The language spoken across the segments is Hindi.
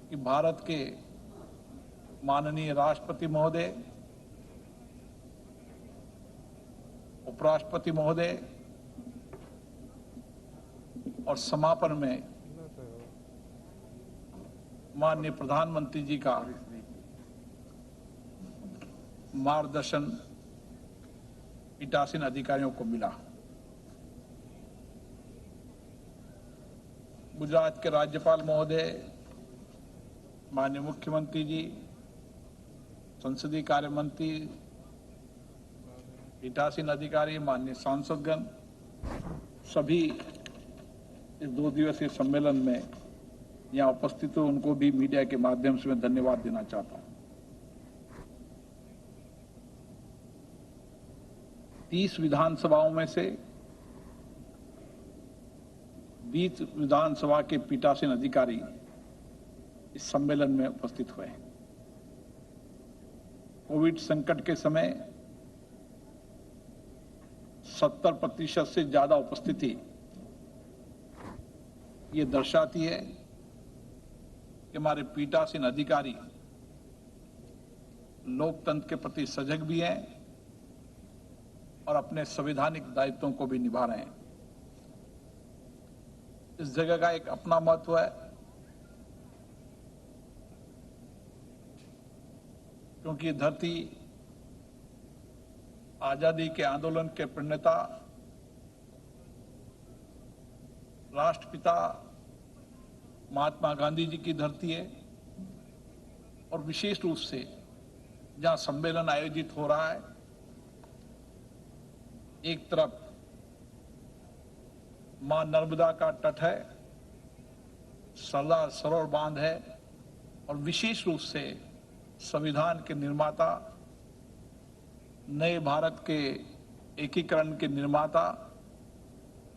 कि भारत के माननीय राष्ट्रपति महोदय, उपराष्ट्रपति महोदय और समापन में माननीय प्रधानमंत्री जी का मार्गदर्शन पीठासीन अधिकारियों को मिला। गुजरात के राज्यपाल महोदय, माननीय मुख्यमंत्री जी, संसदीय कार्य मंत्री, पीठासीन अधिकारी, माननीय सांसदगण, सभी इस 2 दिवसीय सम्मेलन में यहाँ उपस्थित हो, उनको भी मीडिया के माध्यम से मैं धन्यवाद देना चाहता हूँ। 30 विधानसभाओं में से 20 विधानसभा के पीठासीन अधिकारी इस सम्मेलन में उपस्थित हुए। कोविड संकट के समय 70% से ज्यादा उपस्थिति ये दर्शाती है कि हमारे पीठासीन अधिकारी लोकतंत्र के प्रति सजग भी हैं और अपने संवैधानिक दायित्वों को भी निभा रहे हैं। इस जगह का एक अपना महत्व है, क्योंकि धरती आजादी के आंदोलन के प्रणेता राष्ट्रपिता महात्मा गांधी जी की धरती है और विशेष रूप से जहां सम्मेलन आयोजित हो रहा है, एक तरफ मां नर्मदा का तट है, सरदार सरोवर बांध है और विशेष रूप से संविधान के निर्माता, नए भारत के एकीकरण के निर्माता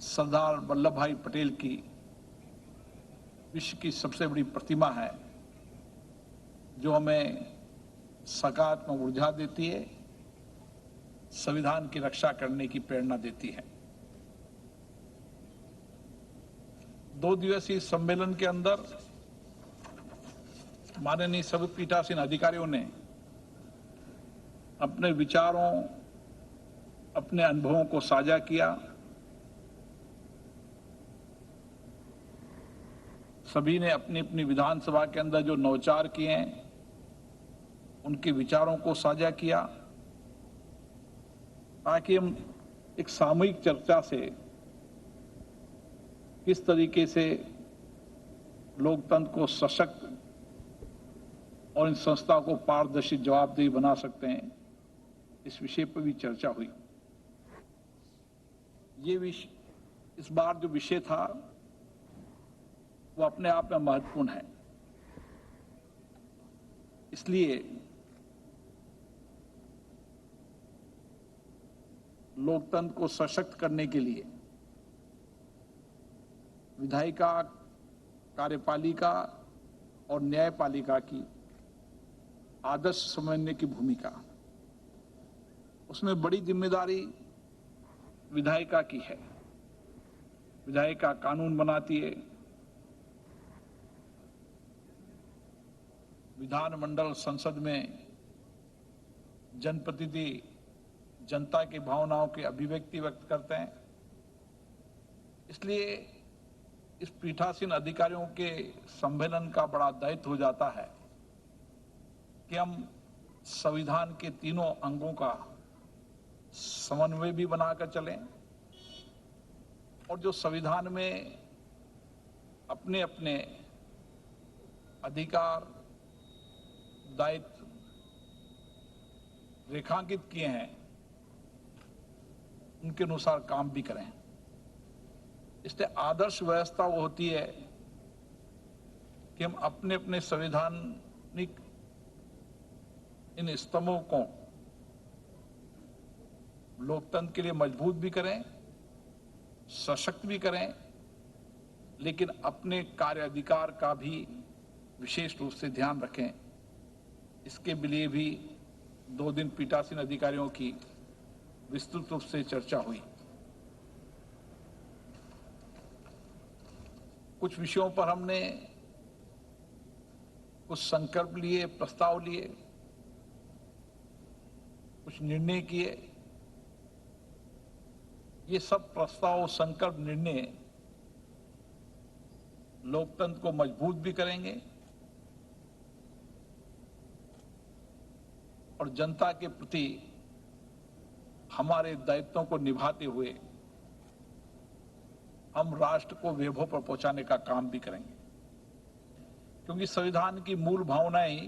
सरदार वल्लभ भाई पटेल की विश्व की सबसे बड़ी प्रतिमा है, जो हमें सकारात्मक ऊर्जा देती है, संविधान की रक्षा करने की प्रेरणा देती है। 2 दिवसीय सम्मेलन के अंदर माननीय सभी पीठासीन अधिकारियों ने अपने विचारों, अपने अनुभवों को साझा किया। सभी ने अपनी अपनी विधानसभा के अंदर जो नवाचार किए हैं, उनके विचारों को साझा किया, ताकि हम एक सामूहिक चर्चा से किस तरीके से लोकतंत्र को सशक्त और इन संस्था को पारदर्शी जवाबदेही बना सकते हैं, इस विषय पर भी चर्चा हुई। इस बार जो विषय था वो अपने आप में महत्वपूर्ण है, इसलिए लोकतंत्र को सशक्त करने के लिए विधायिका, कार्यपालिका और न्यायपालिका की आदर्श समन्वय की भूमिका, उसमें बड़ी जिम्मेदारी विधायिका की है। विधायिका कानून बनाती है, विधानमंडल संसद में जनप्रतिनिधि जनता की भावनाओं की अभिव्यक्ति व्यक्त करते हैं। इसलिए इस पीठासीन अधिकारियों के सम्मेलन का बड़ा दायित्व हो जाता है कि हम संविधान के तीनों अंगों का समन्वय भी बनाकर चलें और जो संविधान में अपने अपने अधिकार, दायित्व रेखांकित किए हैं, उनके अनुसार काम भी करें। इसलिए आदर्श व्यवस्था वो होती है कि हम अपने अपने संवैधानिक इन स्तंभों को लोकतंत्र के लिए मजबूत भी करें, सशक्त भी करें, लेकिन अपने कार्य अधिकार का भी विशेष रूप से ध्यान रखें। इसके लिए भी 2 दिन पीठासीन अधिकारियों की विस्तृत रूप से चर्चा हुई। कुछ विषयों पर हमने कुछ संकल्प लिए, प्रस्ताव लिए, कुछ निर्णय किए। ये सब प्रस्ताव, संकल्प, निर्णय लोकतंत्र को मजबूत भी करेंगे और जनता के प्रति हमारे दायित्वों को निभाते हुए हम राष्ट्र को वैभव पर पहुंचाने का काम भी करेंगे, क्योंकि संविधान की मूल भावनाएं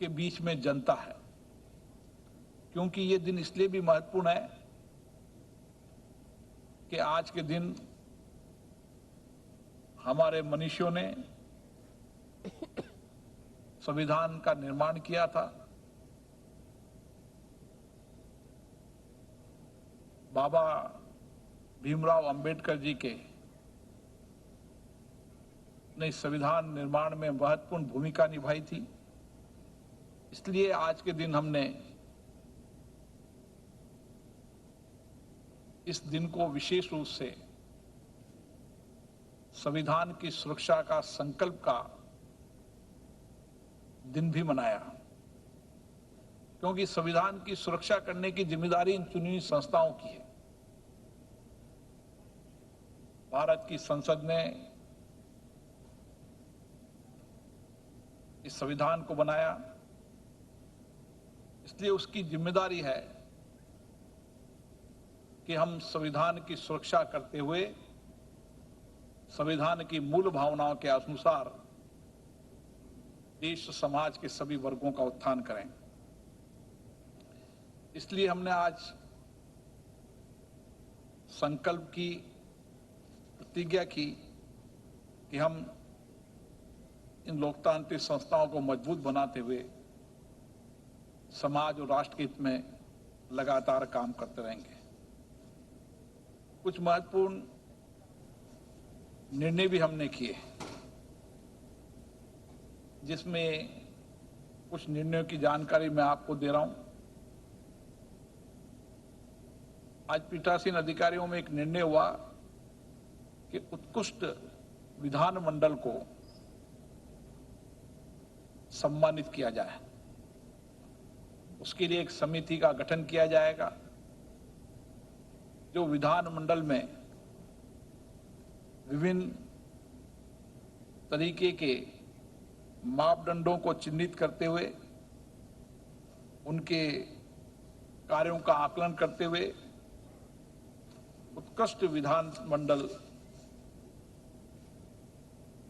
के बीच में जनता है। क्योंकि ये दिन इसलिए भी महत्वपूर्ण है कि आज के दिन हमारे मनीषियों ने संविधान का निर्माण किया था। बाबा भीमराव अंबेडकर जी के ने संविधान निर्माण में महत्वपूर्ण भूमिका निभाई थी। इसलिए आज के दिन हमने इस दिन को विशेष रूप से संविधान की सुरक्षा का संकल्प का दिन भी मनाया, क्योंकि संविधान की सुरक्षा करने की जिम्मेदारी इन चुनी हुई संस्थाओं की है। भारत की संसद ने इस संविधान को बनाया, इसलिए उसकी जिम्मेदारी है कि हम संविधान की सुरक्षा करते हुए संविधान की मूल भावनाओं के अनुसार देश समाज के सभी वर्गों का उत्थान करें। इसलिए हमने आज संकल्प की प्रतिज्ञा की कि हम इन लोकतांत्रिक संस्थाओं को मजबूत बनाते हुए समाज और राष्ट्र के हित में लगातार काम करते रहेंगे। कुछ महत्वपूर्ण निर्णय भी हमने किए, जिसमें कुछ निर्णयों की जानकारी मैं आपको दे रहा हूं। आज पीठासीन अधिकारियों में एक निर्णय हुआ कि उत्कृष्ट विधानमंडल को सम्मानित किया जाए। उसके लिए एक समिति का गठन किया जाएगा जो विधानमंडल में विभिन्न तरीके के मापदंडों को चिन्हित करते हुए, उनके कार्यों का आकलन करते हुए उत्कृष्ट विधानमंडल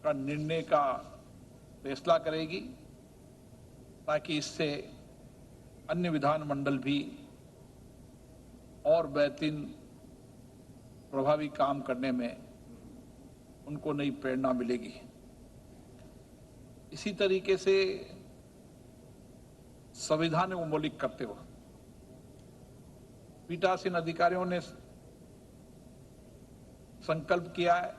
का निर्णय का फैसला करेगी, ताकि इससे अन्य विधानमंडल भी और बेहतरीन प्रभावी काम करने में उनको नई प्रेरणा मिलेगी। इसी तरीके से संविधान को मौलिक करते हुए पीठासीन अधिकारियों ने संकल्प किया है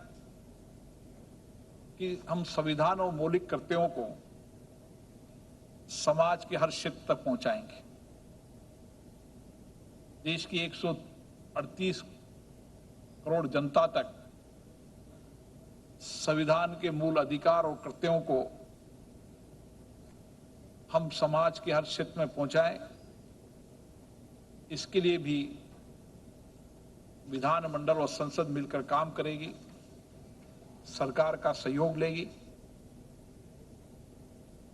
कि हम संविधान और मौलिक कर्तव्यों को समाज के हर क्षेत्र तक पहुंचाएंगे। देश की 138 करोड़ जनता तक संविधान के मूल अधिकार और कर्तव्यों को हम समाज के हर क्षेत्र में पहुंचाएं। इसके लिए भी विधानमंडल और संसद मिलकर काम करेगी, सरकार का सहयोग लेगी।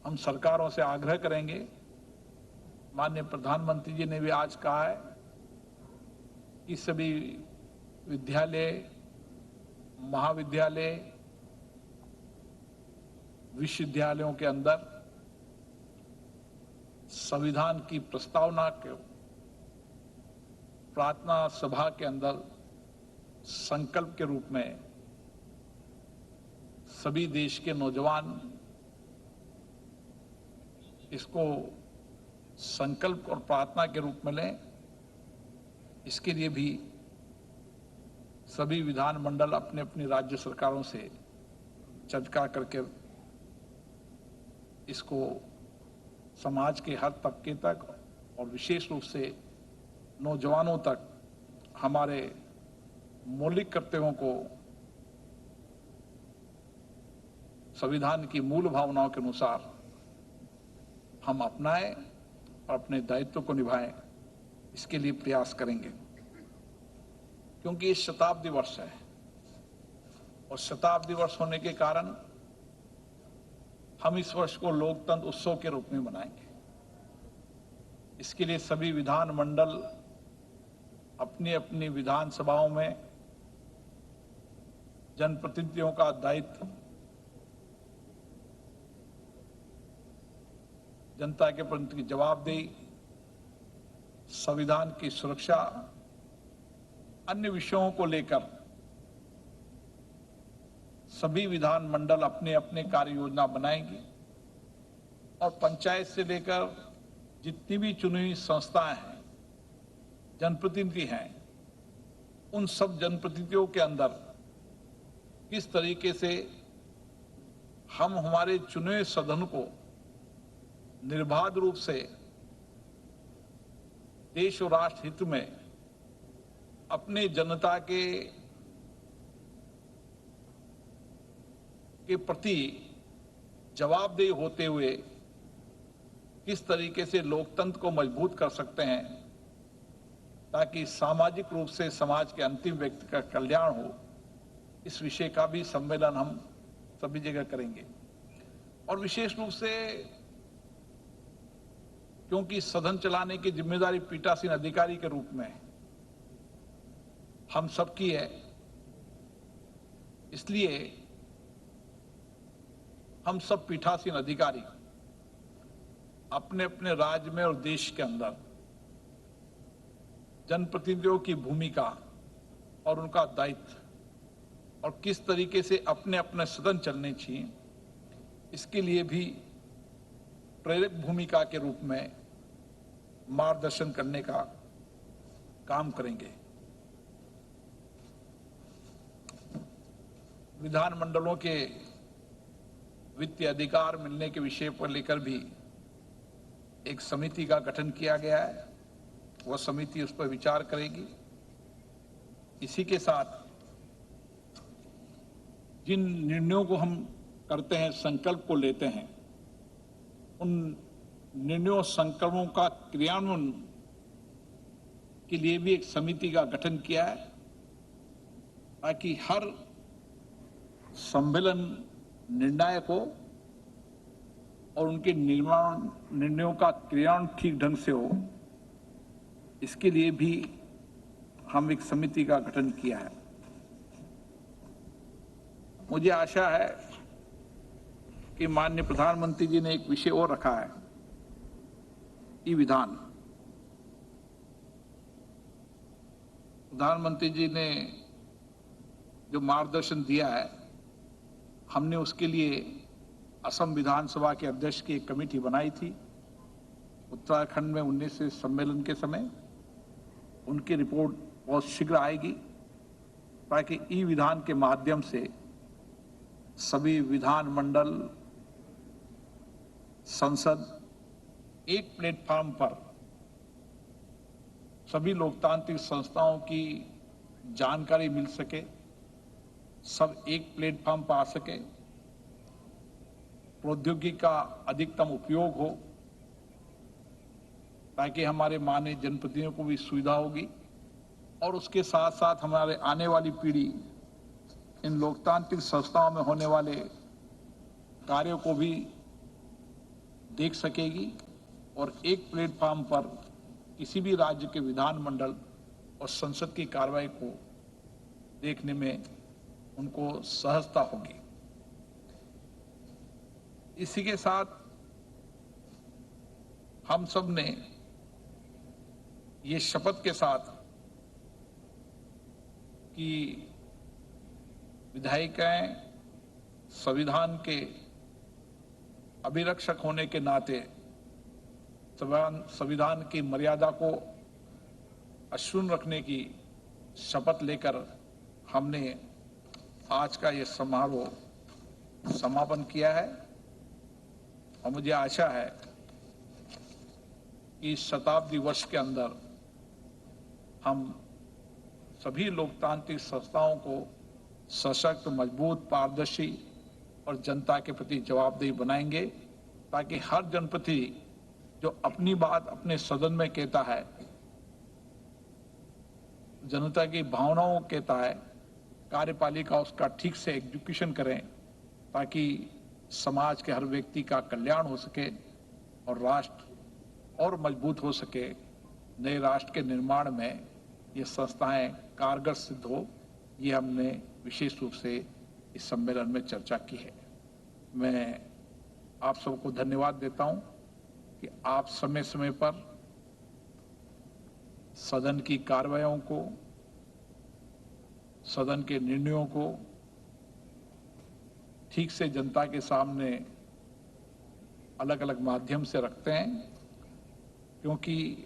हम सरकारों से आग्रह करेंगे, माननीय प्रधानमंत्री जी ने भी आज कहा है कि सभी विद्यालय, महाविद्यालय, विश्वविद्यालयों के अंदर संविधान की प्रस्तावना के प्रार्थना सभा के अंदर संकल्प के रूप में सभी देश के नौजवान इसको संकल्प और प्रार्थना के रूप में लें। इसके लिए भी सभी विधानमंडल अपने अपनी राज्य सरकारों से चर्चा करके इसको समाज के हर तबके तक और विशेष रूप से नौजवानों तक हमारे मौलिक कर्तव्यों को संविधान की मूल भावनाओं के अनुसार हम अपनाएं और अपने दायित्व को निभाएं, इसके लिए प्रयास करेंगे। क्योंकि ये शताब्दी वर्ष है और शताब्दी वर्ष होने के कारण हम इस वर्ष को लोकतंत्र उत्सव के रूप में मनाएंगे। इसके लिए सभी विधान मंडल अपनी अपनी विधानसभाओं में जनप्रतिनिधियों का दायित्व, जनता के प्रति जवाबदेही, संविधान की सुरक्षा, अन्य विषयों को लेकर सभी विधान मंडल अपने अपने कार्य योजना बनाएंगे और पंचायत से लेकर जितनी भी चुनी हुई संस्थाएं हैं, जनप्रतिनिधि हैं, उन सब जनप्रतिनिधियों के अंदर किस तरीके से हम हमारे चुने हुए सदन को निर्बाध रूप से देश और राष्ट्र हित में अपने जनता के प्रति जवाबदेही होते हुए किस तरीके से लोकतंत्र को मजबूत कर सकते हैं, ताकि सामाजिक रूप से समाज के अंतिम व्यक्ति का कल्याण हो। इस विषय का भी सम्मेलन हम सभी जगह करेंगे। और विशेष रूप से क्योंकि सदन चलाने की जिम्मेदारी पीठासीन अधिकारी के रूप में हम सबकी है, इसलिए हम सब पीठासीन अधिकारी अपने अपने राज्य में और देश के अंदर जनप्रतिनिधियों की भूमिका और उनका दायित्व और किस तरीके से अपने अपने सदन चलने चाहिए, इसके लिए भी प्रेरक भूमिका के रूप में मार्गदर्शन करने का काम करेंगे। विधान मंडलों के वित्तीय अधिकार मिलने के विषय पर लेकर भी एक समिति का गठन किया गया है। वह समिति उस पर विचार करेगी। इसी के साथ जिन निर्णयों को हम करते हैं, संकल्प को लेते हैं, उन निर्णयों संकल्पों का क्रियान्वयन के लिए भी एक समिति का गठन किया है, ताकि हर सम्मेलन निर्णायक हो और उनके निर्णयों का क्रियान्वयन ठीक ढंग से हो। इसके लिए भी हम एक समिति का गठन किया है। मुझे आशा है कि माननीय प्रधानमंत्री जी ने एक विषय और रखा है, ई विधान। प्रधानमंत्री जी ने जो मार्गदर्शन दिया है, हमने उसके लिए असम विधानसभा के अध्यक्ष की एक कमेटी बनाई थी उत्तराखंड में 19वें सम्मेलन के समय। उनकी रिपोर्ट बहुत शीघ्र आएगी, ताकि ई विधान के माध्यम से सभी विधान मंडल, संसद एक प्लेटफॉर्म पर सभी लोकतांत्रिक संस्थाओं की जानकारी मिल सके, सब एक प्लेटफॉर्म पर आ सके, प्रौद्योगिकी का अधिकतम उपयोग हो, ताकि हमारे माननीय जनप्रतिनिधियों को भी सुविधा होगी और उसके साथ साथ हमारे आने वाली पीढ़ी इन लोकतांत्रिक संस्थाओं में होने वाले कार्यों को भी देख सकेगी और एक प्लेटफॉर्म पर किसी भी राज्य के विधानमंडल और संसद की कार्रवाई को देखने में उनको सहजता होगी। इसी के साथ हम सब ने ये शपथ के साथ कि विधायिकाएं संविधान के अभिरक्षक होने के नाते संविधान की मर्यादा को अक्षुण्ण रखने की शपथ लेकर हमने आज का ये समारोह समापन किया है। और मुझे आशा है कि इस शताब्दी वर्ष के अंदर हम सभी लोकतांत्रिक संस्थाओं को सशक्त, मजबूत, पारदर्शी और जनता के प्रति जवाबदेही बनाएंगे, ताकि हर जनप्रतिनिधि जो अपनी बात अपने सदन में कहता है, जनता की भावनाओं को कहता है, कार्यपालिका उसका ठीक से एग्जीक्यूशन करें, ताकि समाज के हर व्यक्ति का कल्याण हो सके और राष्ट्र और मजबूत हो सके। नए राष्ट्र के निर्माण में ये संस्थाएं कारगर सिद्ध हो, ये हमने विशेष रूप से इस सम्मेलन में चर्चा की है। मैं आप सबको धन्यवाद देता हूं कि आप समय समय पर सदन की कार्रवाइयों को, सदन के निर्णयों को ठीक से जनता के सामने अलग अलग माध्यम से रखते हैं, क्योंकि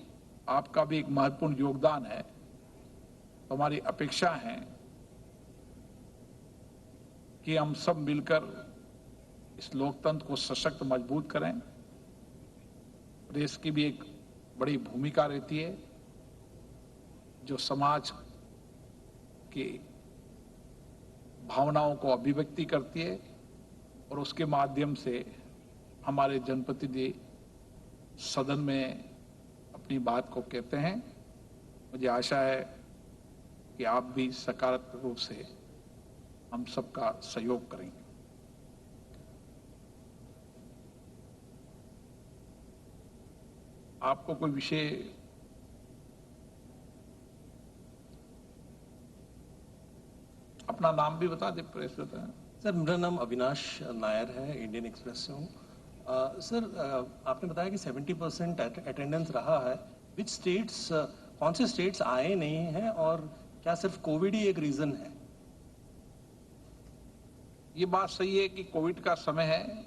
आपका भी एक महत्वपूर्ण योगदान है। तो हमारी अपेक्षा है कि हम सब मिलकर इस लोकतंत्र को सशक्त मजबूत करें। प्रेस की भी एक बड़ी भूमिका रहती है, जो समाज की भावनाओं को अभिव्यक्ति करती है और उसके माध्यम से हमारे जनप्रतिनिधि सदन में अपनी बात को कहते हैं। मुझे आशा है कि आप भी सकारात्मक रूप से हम सबका सहयोग करेंगे। आपको कोई विषय अपना नाम भी बता दे, प्रेस बताएं। सर, मेरा नाम अविनाश नायर है, इंडियन एक्सप्रेस से हूँ। सर, आपने बताया कि 70% अटेंडेंस रहा है। विच स्टेट्स, कौन से स्टेट्स आए नहीं हैं और क्या सिर्फ कोविड ही एक रीजन है? ये बात सही है कि कोविड का समय है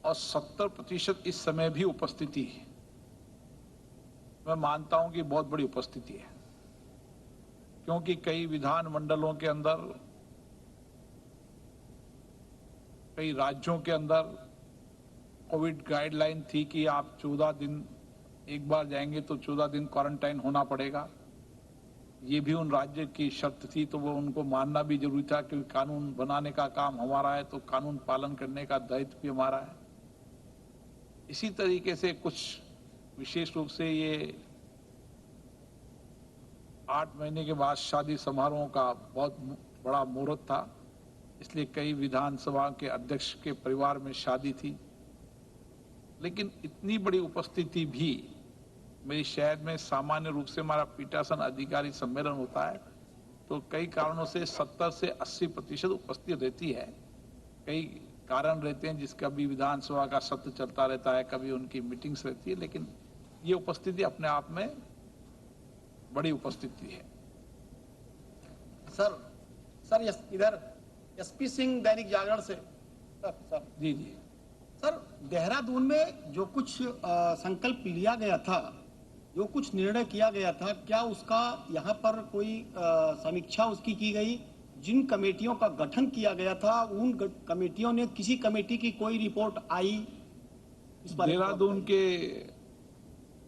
और 70% इस समय भी उपस्थिति है। मैं मानता हूं कि बहुत बड़ी उपस्थिति है, क्योंकि कई विधान मंडलों के अंदर, कई राज्यों के अंदर कोविड गाइडलाइन थी कि आप 14 दिन एक बार जाएंगे तो 14 दिन क्वारंटाइन होना पड़ेगा। ये भी उन राज्य की शर्त थी, तो वो उनको मानना भी जरूरी था, क्योंकि कानून बनाने का काम हमारा है, तो कानून पालन करने का दायित्व भी हमारा है। इसी तरीके से कुछ विशेष रूप से ये 8 महीने के बाद शादी समारोह का बहुत बड़ा मुहूर्त था, इसलिए कई विधानसभा के अध्यक्ष के परिवार में शादी थी। लेकिन इतनी बड़ी उपस्थिति भी, मेरी शहर में सामान्य रूप से हमारा पीठासन अधिकारी सम्मेलन होता है, तो कई कारणों से 70 से 80% उपस्थिति रहती है। कई कारण रहते हैं, जिसका भी विधानसभा का सत्र चलता रहता है, कभी उनकी मीटिंग्स रहती है, लेकिन ये उपस्थिति अपने आप में बड़ी उपस्थिति है। सर इधर एसपी सिंह, दैनिक जागरण से। सर जी। सर, देहरादून में जो कुछ संकल्प लिया गया था, जो कुछ निर्णय किया गया था, क्या उसका यहाँ पर कोई समीक्षा उसकी की गई? जिन कमेटियों का गठन किया गया था, उन कमेटियों ने, किसी कमेटी की कोई रिपोर्ट आई इस बारे में? देहरादून के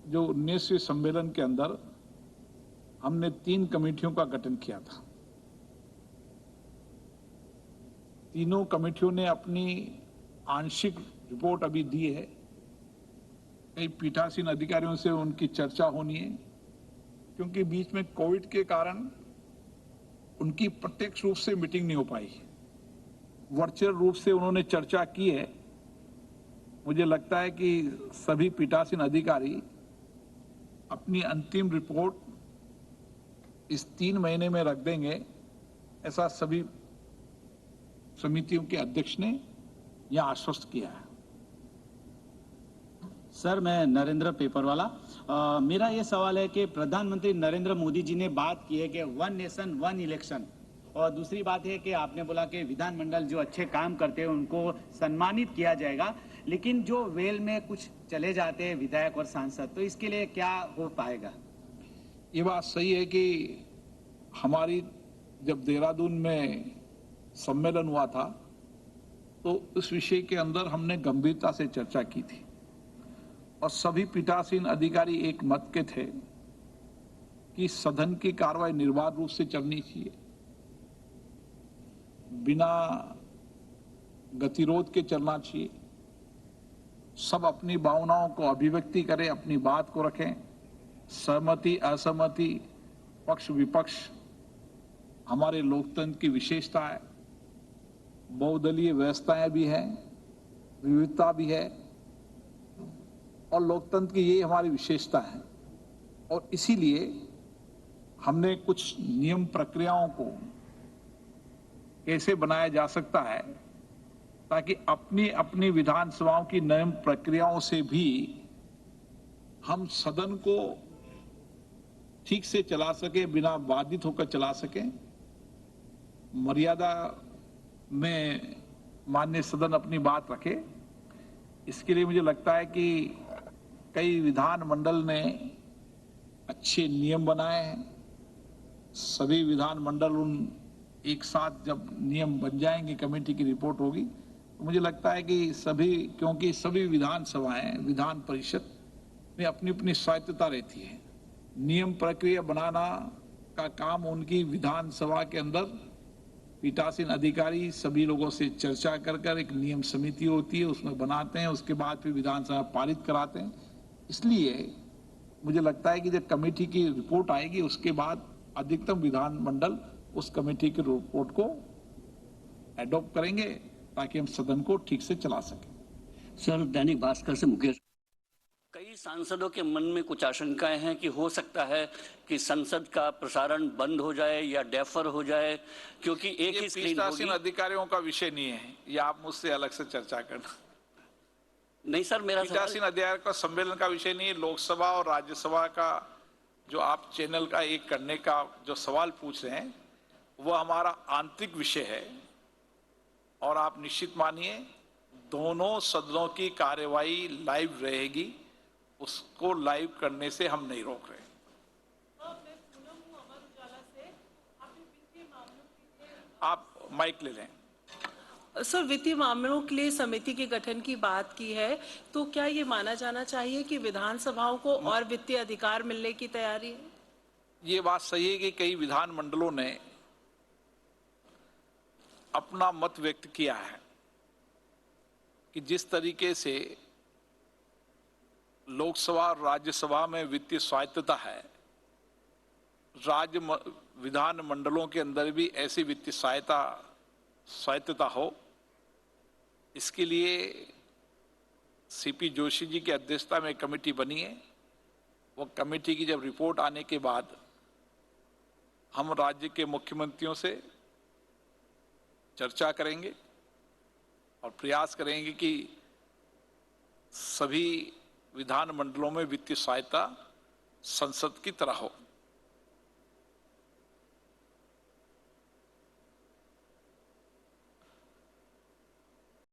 जो 19वें सम्मेलन के अंदर हमने 3 कमेटियों का गठन किया था। तीनों कमेटियों ने अपनी आंशिक रिपोर्ट अभी दी है। कई पीठासीन अधिकारियों से उनकी चर्चा होनी है, क्योंकि बीच में कोविड के कारण उनकी प्रत्यक्ष रूप से मीटिंग नहीं हो पाई। वर्चुअल रूप से उन्होंने चर्चा की है। मुझे लगता है कि सभी पीठासीन अधिकारी अपनी अंतिम रिपोर्ट इस 3 महीने में रख देंगे, ऐसा सभी समितियों के अध्यक्ष ने यह आश्वस्त किया है। सर, मैं नरेंद्र पेपरवाला। मेरा ये सवाल है कि प्रधानमंत्री नरेंद्र मोदी जी ने बात की है कि 1 नेशन 1 इलेक्शन, और दूसरी बात है कि आपने बोला कि विधानमंडल जो अच्छे काम करते हैं उनको सम्मानित किया जाएगा, लेकिन जो वेल में कुछ चले जाते हैं विधायक और सांसद, तो इसके लिए क्या हो पाएगा? ये बात सही है कि हमारी जब देहरादून में सम्मेलन हुआ था, तो उस विषय के अंदर हमने गंभीरता से चर्चा की थी और सभी पीठासीन अधिकारी एक मत के थे कि सदन की कार्रवाई निर्बाध रूप से चलनी चाहिए। बिना गतिरोध के चलना चाहिए। सब अपनी भावनाओं को अभिव्यक्ति करें, अपनी बात को रखें। सहमति असहमति, पक्ष विपक्ष हमारे लोकतंत्र की विशेषता है। बहुदलीय व्यवस्थाएं भी हैं, विविधता भी है, और लोकतंत्र की ये हमारी विशेषता है। और इसीलिए हमने कुछ नियम प्रक्रियाओं को कैसे बनाया जा सकता है ताकि अपनी अपनी विधानसभाओं की नियम प्रक्रियाओं से भी हम सदन को ठीक से चला सके, बिना बाधित होकर चला सके। मर्यादा में माननीय सदन अपनी बात रखे। इसके लिए मुझे लगता है कि कई विधानमंडल ने अच्छे नियम बनाए हैं। सभी विधानमंडल उन एक साथ जब नियम बन जाएंगे, कमेटी की रिपोर्ट होगी, तो मुझे लगता है कि क्योंकि सभी विधानसभाएं, विधान परिषद में अपनी अपनी स्वायत्तता रहती है। नियम प्रक्रिया बनाना का काम उनकी विधानसभा के अंदर पीठासीन अधिकारी सभी लोगों से चर्चा कर एक नियम समिति होती है, उसमें बनाते हैं, उसके बाद फिर विधानसभा पारित कराते हैं। इसलिए मुझे लगता है कि जब कमेटी की रिपोर्ट आएगी उसके बाद अधिकतम विधानमंडल उस कमेटी की रिपोर्ट को एडॉप्ट करेंगे ताकि हम सदन को ठीक से चला सकें। सर, दैनिक भास्कर से मुकेश। कई सांसदों के मन में कुछ आशंकाएं हैं कि हो सकता है कि संसद का प्रसारण बंद हो जाए या डेफर हो जाए, क्योंकि एक ही स्क्रीन होगी। अधिकारियों का विषय नहीं है, ये आप मुझसे अलग से चर्चा करना। नहीं सर, मेरा पीठासीन अधिकार का सम्मेलन का विषय नहीं है। लोकसभा और राज्यसभा का जो आप चैनल का एक करने का जो सवाल पूछ रहे हैं वो हमारा आंतरिक विषय है, और आप निश्चित मानिए दोनों सदनों की कार्यवाही लाइव रहेगी। उसको लाइव करने से हम नहीं रोक रहे। आप माइक ले लें। सर, वित्तीय मामलों के लिए समिति के गठन की बात की है, तो क्या ये माना जाना चाहिए कि विधानसभाओं को और वित्तीय अधिकार मिलने की तैयारी है? ये बात सही है कि कई विधानमंडलों ने अपना मत व्यक्त किया है कि जिस तरीके से लोकसभा और राज्यसभा में वित्तीय स्वायत्तता है, विधान मंडलों के अंदर भी ऐसी वित्तीय स्वायत्तता हो। इसके लिए सीपी जोशी जी की अध्यक्षता में एक कमेटी बनी है। वो कमेटी की जब रिपोर्ट आने के बाद हम राज्य के मुख्यमंत्रियों से चर्चा करेंगे और प्रयास करेंगे कि सभी विधान मंडलों में वित्तीय सहायता संसद की तरह हो।